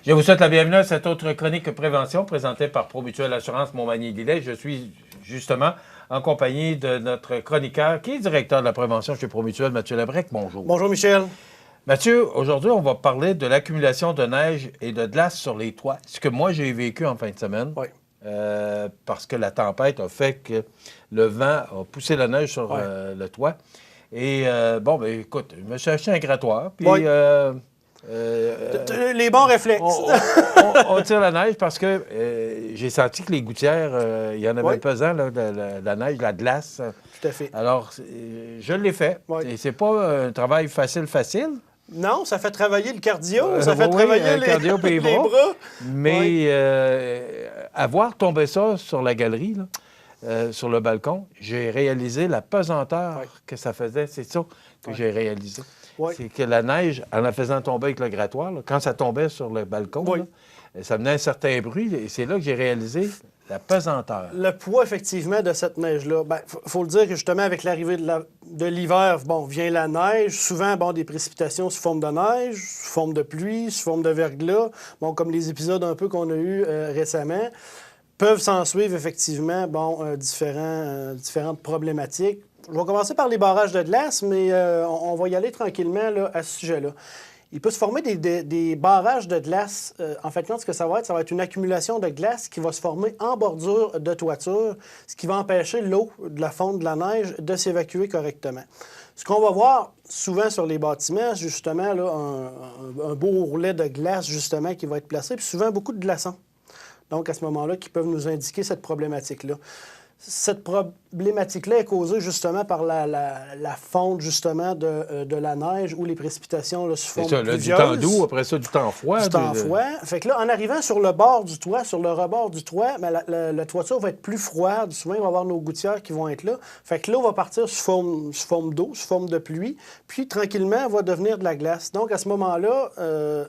Je vous souhaite la bienvenue à cette autre chronique prévention présentée par Promutuelle Assurance Montmagny-Lillet. Je suis justement en compagnie de notre chroniqueur qui est directeur de la prévention chez Promutuelle, Mathieu Labrec. Bonjour. Bonjour Michel. Mathieu, aujourd'hui, on va parler de l'accumulation de neige et de glace sur les toits. Ce que moi, j'ai vécu en fin de semaine. Oui. Parce que la tempête a fait que le vent a poussé la neige sur le toit. Et écoute, je me suis acheté un grattoir. Puis, les bons réflexes. On tire la neige parce que j'ai senti que les gouttières, il y en avait pesant, là, la neige, la glace. Tout à fait. Alors, je l'ai fait. Et c'est pas un travail facile. Non, ça fait travailler le cardio, ça fait travailler le cardio et les bras. Mais avoir tombé ça sur la galerie, là, sur le balcon, j'ai réalisé la pesanteur que ça faisait. C'est ça que j'ai réalisé. C'est que la neige, en la faisant tomber avec le grattoir, là, quand ça tombait sur le balcon, là, ça venait un certain bruit. Et c'est là que j'ai réalisé la pesanteur. Le poids, effectivement, de cette neige-là. Bien, faut le dire que, justement, avec l'arrivée de l'hiver, vient la neige. Souvent, des précipitations sous forme de neige, sous forme de pluie, sous forme de verglas. Comme les épisodes un peu qu'on a eus récemment, peuvent s'en suivre, effectivement, différentes problématiques. Je vais commencer par les barrages de glace, mais on va y aller tranquillement là, à ce sujet-là. Il peut se former des barrages de glace. En fait, ce que ça va être une accumulation de glace qui va se former en bordure de toiture, ce qui va empêcher l'eau de la fonte de la neige de s'évacuer correctement. Ce qu'on va voir souvent sur les bâtiments, c'est justement là, un beau roulet de glace justement qui va être placé, puis souvent beaucoup de glaçons. Donc, à ce moment-là, qui peuvent nous indiquer cette problématique-là. Cette problématique-là est causée justement par la fonte justement de la neige ou les précipitations là, sous forme pluvieuses. Du temps doux, après ça, du temps froid. Du temps froid. Fait que là, en arrivant sur le bord du toit, sur le rebord du toit, la toiture va être plus froide. Souvent, il va y avoir nos gouttières qui vont être là. Fait que l'eau va partir sous forme d'eau, sous forme de pluie. Puis, tranquillement, elle va devenir de la glace. Donc, à ce moment-là,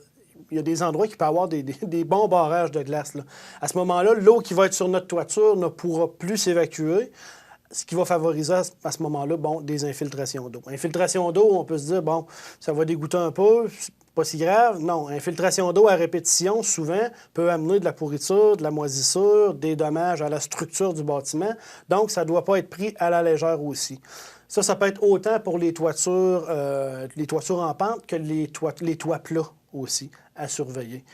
il y a des endroits qui peuvent avoir des bons barrages de glace, là. À ce moment-là, l'eau qui va être sur notre toiture ne pourra plus s'évacuer, ce qui va favoriser à ce moment-là des infiltrations d'eau. Infiltration d'eau, on peut se dire, ça va dégoûter un peu, c'est pas si grave. Non, infiltration d'eau à répétition, souvent, peut amener de la pourriture, de la moisissure, des dommages à la structure du bâtiment. Donc, ça ne doit pas être pris à la légère aussi. Ça peut être autant pour les toitures en pente que les toits plats aussi à surveiller.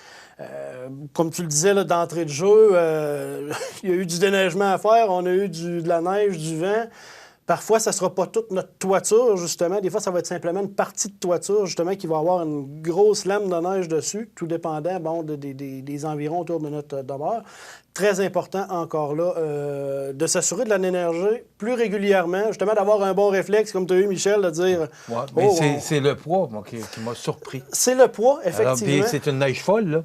Comme tu le disais là, d'entrée de jeu, il y a eu du déneigement à faire, on a eu de la neige, du vent. Parfois, ça ne sera pas toute notre toiture, justement. Des fois, ça va être simplement une partie de toiture, justement, qui va avoir une grosse lame de neige dessus, tout dépendant des environs autour de notre demeure. Très important, encore là, de s'assurer de l'énergie plus régulièrement, justement, d'avoir un bon réflexe, comme tu as eu, Michel, de dire... Oui, mais c'est le poids moi, qui m'a surpris. C'est le poids, effectivement. Alors, c'est une neige folle, là.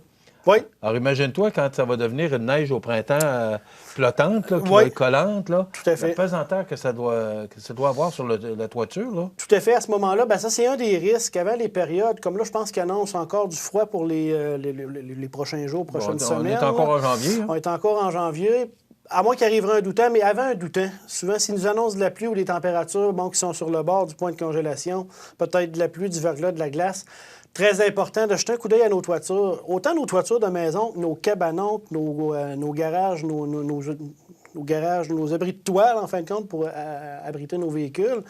Oui. Alors, imagine-toi quand ça va devenir une neige au printemps flottante, là, qui va être collante. Là, tout à fait. La pesanteur que ça doit avoir sur la toiture. Là. Tout à fait. À ce moment-là, ça, c'est un des risques. Avant les périodes, comme là, je pense qu'ils annoncent encore du froid pour les prochains jours, prochaines semaines. On est encore en janvier. Hein? On est encore en janvier. À moins qu'il arriverait un doutant, mais avant un doutant, souvent, s'ils nous annoncent de la pluie ou des températures qui sont sur le bord du point de congélation, peut-être de la pluie, du verglas, de la glace, très important de jeter un coup d'œil à nos toitures. Autant nos toitures de maison, nos cabanons, nos garages, nos garages, nos abris de toile, en fin de compte, pour abriter nos véhicules.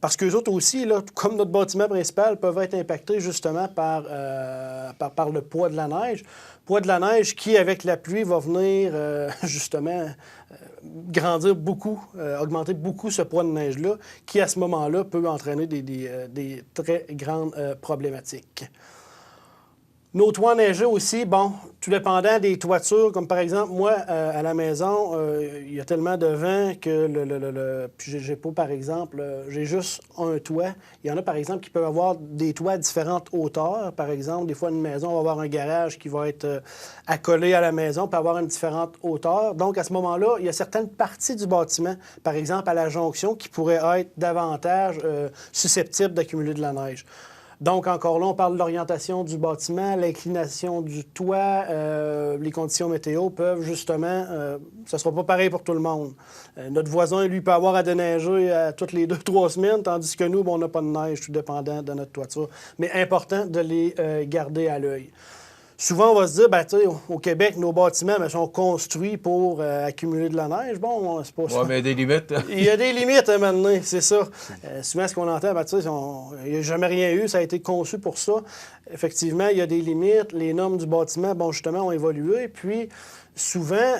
Parce qu'eux autres aussi, là, comme notre bâtiment principal, peuvent être impactés justement par le poids de la neige. Poids de la neige qui, avec la pluie, va venir justement grandir beaucoup, augmenter beaucoup ce poids de neige-là, qui, à ce moment-là, peut entraîner des très grandes problématiques. Nos toits enneigés aussi, tout dépendant des toitures, comme par exemple, moi, à la maison, il y a tellement de vent que puis j'ai pas, par exemple, j'ai juste un toit. Il y en a, par exemple, qui peuvent avoir des toits à différentes hauteurs. Par exemple, des fois, une maison, on va avoir un garage qui va être accolé à la maison, peut avoir une différente hauteur. Donc, à ce moment-là, il y a certaines parties du bâtiment, par exemple, à la jonction, qui pourraient être davantage susceptibles d'accumuler de la neige. Donc, encore là, on parle de l'orientation du bâtiment, l'inclination du toit, les conditions météo peuvent justement... ça ne sera pas pareil pour tout le monde. Notre voisin, lui, peut avoir à déneiger toutes les 2-3 semaines, tandis que nous, on n'a pas de neige, tout dépendant de notre toiture. Mais important de les garder à l'œil. souvent, on va se dire, ben, tu sais, au Québec, nos bâtiments sont construits pour accumuler de la neige. Bon, c'est pas ça. Oui, mais il y a des limites. Il y a des limites à un moment donné, c'est ça. Souvent, ce qu'on entend, ben, tu sais, il n'y a jamais rien eu, ça a été conçu pour ça. Effectivement, il y a des limites. Les normes du bâtiment, bon, justement, ont évolué. Puis, souvent,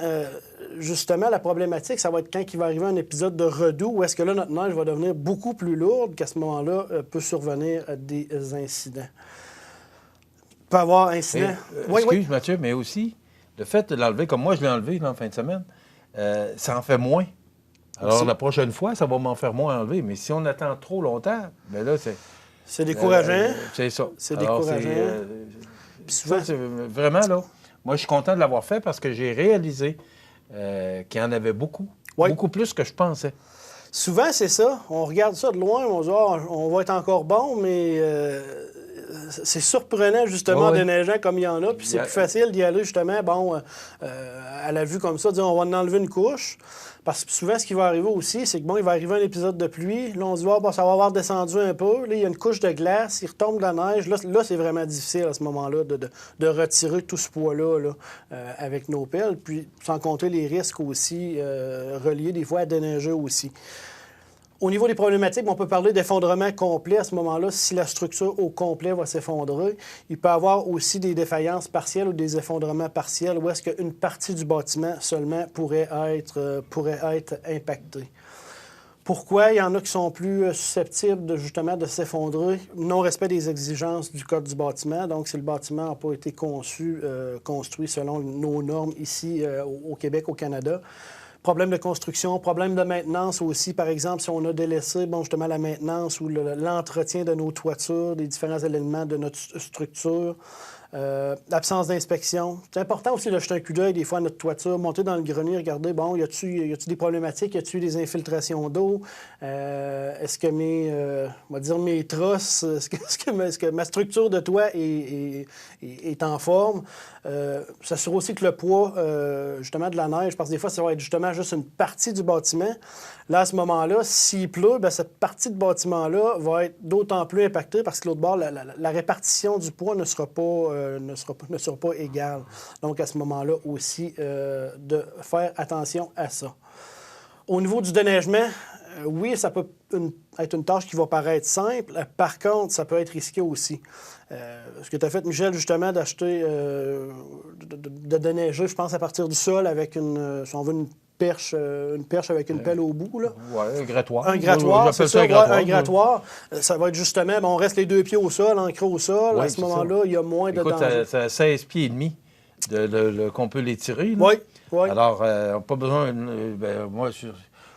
justement, la problématique, ça va être quand il va arriver un épisode de redoux où est-ce que là, notre neige va devenir beaucoup plus lourde, qu'à ce moment-là, peut survenir des incidents. Peut avoir incident. Excuse, Mathieu, mais aussi, le fait de l'enlever, comme moi, je l'ai enlevé là, en fin de semaine, ça en fait moins. Alors, Aussi. la prochaine fois, ça va m'en faire moins enlever. Mais si on attend trop longtemps, bien là, c'est... C'est décourageant. C'est ça. C'est Alors, décourageant. Puis souvent, vraiment, là, moi, je suis content de l'avoir fait parce que j'ai réalisé qu'il y en avait beaucoup. Oui. Beaucoup plus que je pensais. Souvent, c'est ça. On regarde ça de loin, on se dit, ah, on va être encore bon, mais c'est surprenant, justement, Oui. déneigeant comme il y en a. Puis c'est plus facile d'y aller, justement, bon, à la vue comme ça, dire, on va en enlever une couche. Parce que souvent, ce qui va arriver aussi, c'est que, bon, il va arriver un épisode de pluie. Là, on se dit, ah, bon, ça va avoir descendu un peu. Là, il y a une couche de glace, il retombe de la neige. Là c'est vraiment difficile à ce moment-là de retirer tout ce poids-là là, avec nos pelles. Puis, sans compter les risques aussi reliés des fois à déneiger aussi. Au niveau des problématiques, on peut parler d'effondrement complet à ce moment-là. Si la structure au complet va s'effondrer, il peut y avoir aussi des défaillances partielles ou des effondrements partiels où est-ce qu'une partie du bâtiment seulement pourrait être impactée. Pourquoi? Il y en a qui sont plus susceptibles justement de s'effondrer. Non-respect des exigences du Code du bâtiment. Donc, si le bâtiment n'a pas été construit selon nos normes ici au Québec, au Canada. Problème de construction, problème de maintenance aussi. Par exemple, si on a délaissé, bon, justement, la maintenance ou l'entretien de nos toitures, des différents éléments de notre structure. L'absence d'inspection. C'est important aussi de jeter un coup d'œil des fois à notre toiture, monter dans le grenier, regarder, bon, y a-t-il des problématiques, y a-t-il des infiltrations d'eau? Est-ce que mes trosses, est-ce que ma structure de toit est en forme? S'assurer aussi que le poids, justement, de la neige, parce que des fois, ça va être justement juste une partie du bâtiment. Là, à ce moment-là, s'il pleut, bien, cette partie de bâtiment-là va être d'autant plus impactée parce que l'autre bord, la répartition du poids ne sera pas égale. Donc, à ce moment-là aussi, de faire attention à ça. Au niveau du déneigement, oui, ça peut être une tâche qui va paraître simple. Par contre, ça peut être risqué aussi. Ce que tu as fait, Michel, justement, d'acheter, de déneiger, je pense, à partir du sol avec si on veut une perche avec une pelle au bout. Oui, un grattoir. Un grattoir, c'est ça, un grattoir. Oui. Ça va être justement, on reste les 2 pieds au sol, ancrés au sol. Oui, à ce moment-là, il y a moins de danger. Ça a 16 pieds et demi qu'on peut les tirer. Oui, oui. Alors, pas besoin... moi,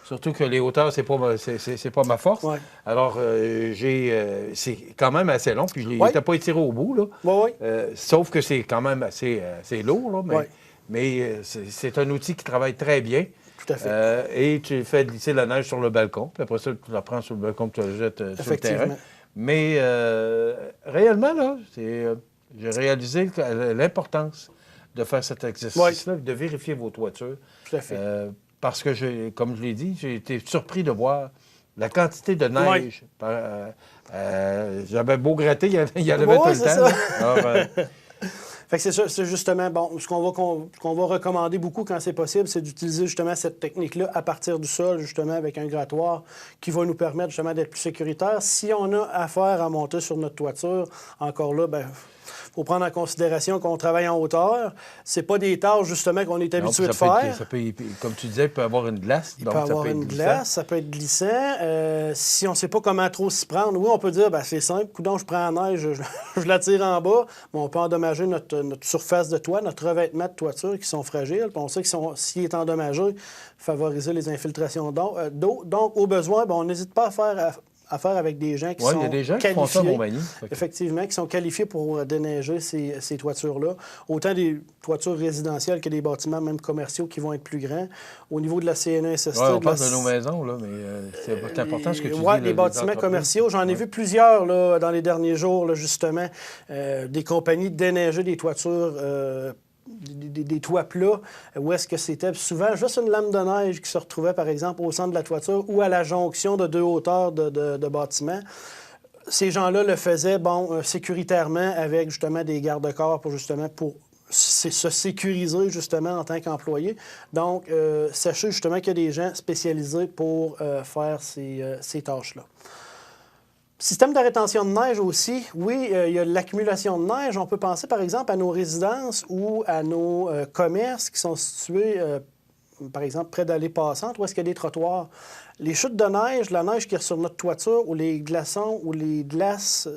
surtout que les hauteurs, c'est pas ma force. Ouais. Alors, c'est quand même assez long, puis je n'étais pas étiré au bout. Là. Oui. Sauf que c'est quand même assez lourd, là, mais c'est un outil qui travaille très bien. Tout à fait. Et tu fais glisser la neige sur le balcon, puis après ça, tu la prends sur le balcon, tu la jettes sur le terrain. Mais réellement, là, j'ai réalisé l'importance de faire cet exercice-là, de vérifier vos toitures. Tout à fait. Parce que, comme je l'ai dit, j'ai été surpris de voir la quantité de neige. J'avais beau gratter, il y en avait tout le temps. Alors, fait que c'est ça, c'est justement, bon, ce qu'on va recommander beaucoup quand c'est possible, c'est d'utiliser justement cette technique-là à partir du sol, justement, avec un grattoir qui va nous permettre justement d'être plus sécuritaire. Si on a affaire à monter sur notre toiture, encore là, bien, il faut prendre en considération qu'on travaille en hauteur. C'est pas des tâches, justement, qu'on est habitué de faire. Comme tu disais, il peut y avoir une glace. Il peut y avoir une glace, ça peut être glissant. Si on ne sait pas comment trop s'y prendre, oui, on peut dire, c'est simple, coudonc, je prends la neige, je la tire en bas, mais on peut endommager notre surface de toit, notre revêtement de toiture qui sont fragiles. Puis on sait que s'il est endommagé, favoriser les infiltrations d'eau. Donc, au besoin, on n'hésite pas à faire affaire avec des gens qui sont qualifiés. Il y a des gens qui font ça à Montmagny. Effectivement, qui sont qualifiés pour déneiger ces toitures-là. Autant des toitures résidentielles que des bâtiments, même commerciaux, qui vont être plus grands. Au niveau de la CNESST... on parle de nos maisons, là, mais c'est important ce que tu dis. Oui, les bâtiments commerciaux. J'en ai vu plusieurs là, dans les derniers jours, là, justement, des compagnies déneiger des toitures... Des toits plats, où est-ce que c'était souvent juste une lame de neige qui se retrouvait, par exemple, au centre de la toiture ou à la jonction de 2 hauteurs de bâtiments. ces gens-là le faisaient, sécuritairement avec, justement, des garde-corps pour se sécuriser, justement, en tant qu'employé. Donc, sachez, justement, qu'il y a des gens spécialisés pour faire ces tâches-là. Système de rétention de neige aussi, oui, il y a l'accumulation de neige. On peut penser, par exemple, à nos résidences ou à nos commerces qui sont situés, par exemple, près d'allées passantes, où est-ce qu'il y a des trottoirs. Les chutes de neige, la neige qui est sur notre toiture, ou les glaçons, ou les glaces,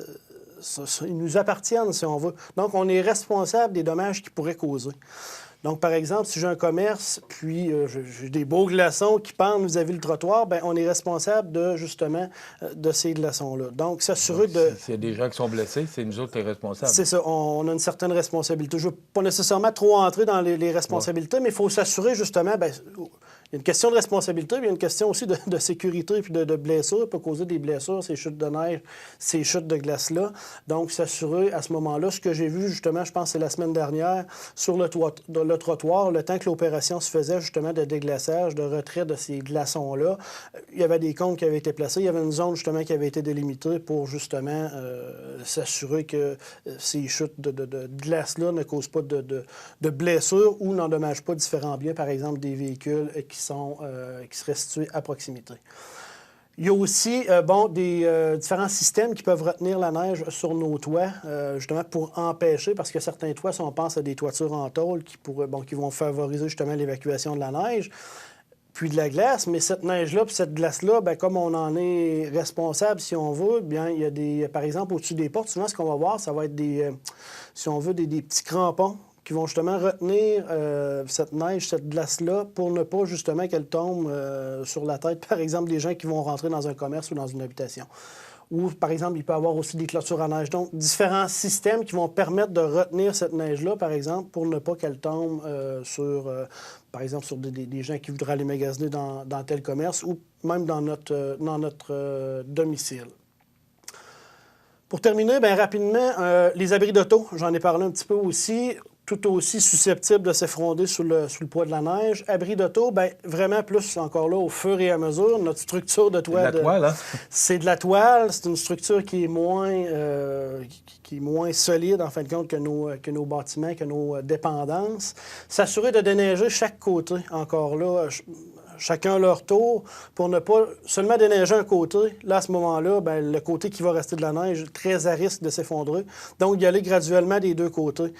ils nous appartiennent, si on veut. Donc, on est responsable des dommages qu'ils pourraient causer. Donc, par exemple, si j'ai un commerce, puis j'ai des beaux glaçons qui pendent vis-à-vis le trottoir, bien, on est responsable de, justement, de ces glaçons-là. Donc, s'assurer de... S'il y a des gens qui sont blessés, c'est nous autres les responsables. C'est ça, on a une certaine responsabilité. Je ne veux pas nécessairement trop entrer dans les responsabilités, mais il faut s'assurer, justement, bien, il y a une question de responsabilité, puis il y a une question aussi de sécurité puis de blessures. Peut causer des blessures, ces chutes de neige, ces chutes de glace-là. Donc, s'assurer à ce moment-là, ce que j'ai vu, justement, je pense que c'est la semaine dernière, sur le trottoir, le temps que l'opération se faisait, justement, de déglaçage, de retrait de ces glaçons-là, il y avait des comptes qui avaient été placés. Il y avait une zone, justement, qui avait été délimitée pour, justement, s'assurer que ces chutes de glace-là ne causent pas de blessures ou n'endommagent pas différents biens, par exemple, des véhicules qui seraient situés à proximité. Il y a aussi des différents systèmes qui peuvent retenir la neige sur nos toits, justement pour empêcher, parce que certains toits, si on pense à des toitures en tôle qui vont favoriser justement l'évacuation de la neige, puis de la glace, mais cette neige-là puis cette glace-là, bien, comme on en est responsable, si on veut, bien, il y a par exemple, au-dessus des portes, souvent, ce qu'on va voir, ça va être si on veut, des petits crampons qui vont justement retenir cette neige, cette glace-là, pour ne pas justement qu'elle tombe sur la tête, par exemple, des gens qui vont rentrer dans un commerce ou dans une habitation. Ou, par exemple, il peut y avoir aussi des clôtures à neige. Donc, différents systèmes qui vont permettre de retenir cette neige-là, par exemple, pour ne pas qu'elle tombe par exemple, sur des gens qui voudraient aller magasiner dans tel commerce ou même dans notre domicile. Pour terminer, bien rapidement, les abris d'auto, j'en ai parlé un petit peu aussi, tout aussi susceptibles de s'effondrer sous le poids de la neige. Abris d'auto, bien vraiment plus encore là, au fur et à mesure, notre structure de toit... C'est de la toile, hein? C'est de la toile, c'est une structure qui est moins solide, en fin de compte, que nos bâtiments, que nos dépendances. S'assurer de déneiger chaque côté, encore là, chacun leur tour, pour ne pas seulement déneiger un côté. Là, à ce moment-là, bien, le côté qui va rester de la neige, très à risque de s'effondrer. Donc, y aller graduellement des deux côtés.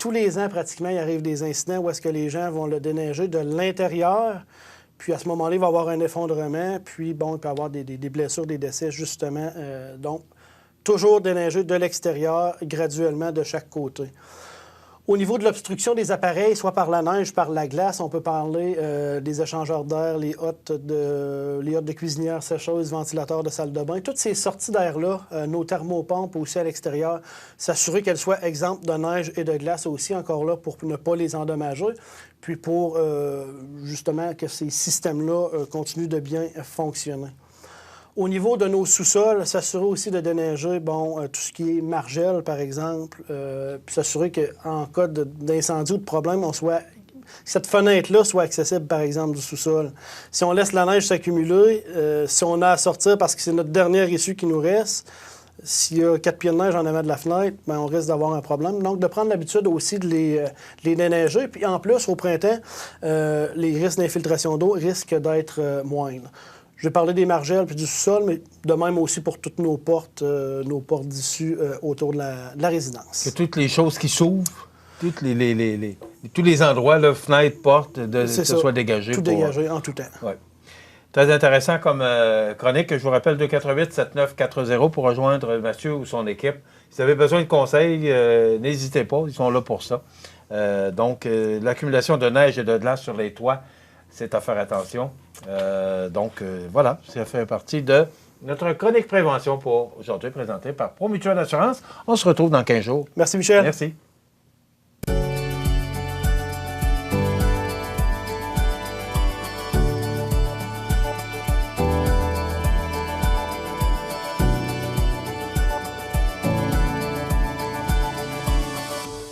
Tous les ans, pratiquement, il arrive des incidents où est-ce que les gens vont le déneiger de l'intérieur. Puis, à ce moment-là, il va y avoir un effondrement. Puis, bon, il peut y avoir des blessures, des décès, justement. Donc, toujours déneiger de l'extérieur, graduellement, de chaque côté. Au niveau de l'obstruction des appareils, soit par la neige, par la glace, on peut parler des échangeurs d'air, les hottes de cuisinière, sécheuse, ventilateurs de salle de bain. Toutes ces sorties d'air-là, nos thermopompes aussi à l'extérieur, s'assurer qu'elles soient exemptes de neige et de glace aussi, encore là, pour ne pas les endommager, puis pour justement que ces systèmes-là continuent de bien fonctionner. Au niveau de nos sous-sols, s'assurer aussi de déneiger tout ce qui est margelle, par exemple, puis s'assurer qu'en cas d'incendie ou de problème, cette fenêtre-là soit accessible, par exemple, du sous-sol. Si on laisse la neige s'accumuler, si on a à sortir parce que c'est notre dernière issue qui nous reste, s'il y a 4 pieds de neige en avant de la fenêtre, bien, on risque d'avoir un problème. Donc, de prendre l'habitude aussi de les déneiger. Puis, en plus, au printemps, les risques d'infiltration d'eau risquent d'être moindres. Je vais parler des margelles puis du sous-sol, mais de même aussi pour toutes nos portes d'issue autour de la résidence. Que toutes les choses qui s'ouvrent, tous les endroits, là, fenêtres, portes, soient dégagés. Tout dégagé en tout temps. Ouais. Très intéressant comme chronique. Je vous rappelle 248-7940 pour rejoindre Mathieu ou son équipe. Si vous avez besoin de conseils, n'hésitez pas, ils sont là pour ça. Donc, l'accumulation de neige et de glace sur les toits, c'est à faire attention. Voilà, ça fait partie de notre chronique prévention pour aujourd'hui, présentée par Promutuelle Assurance. On se retrouve dans 15 jours. Merci, Michel. Merci.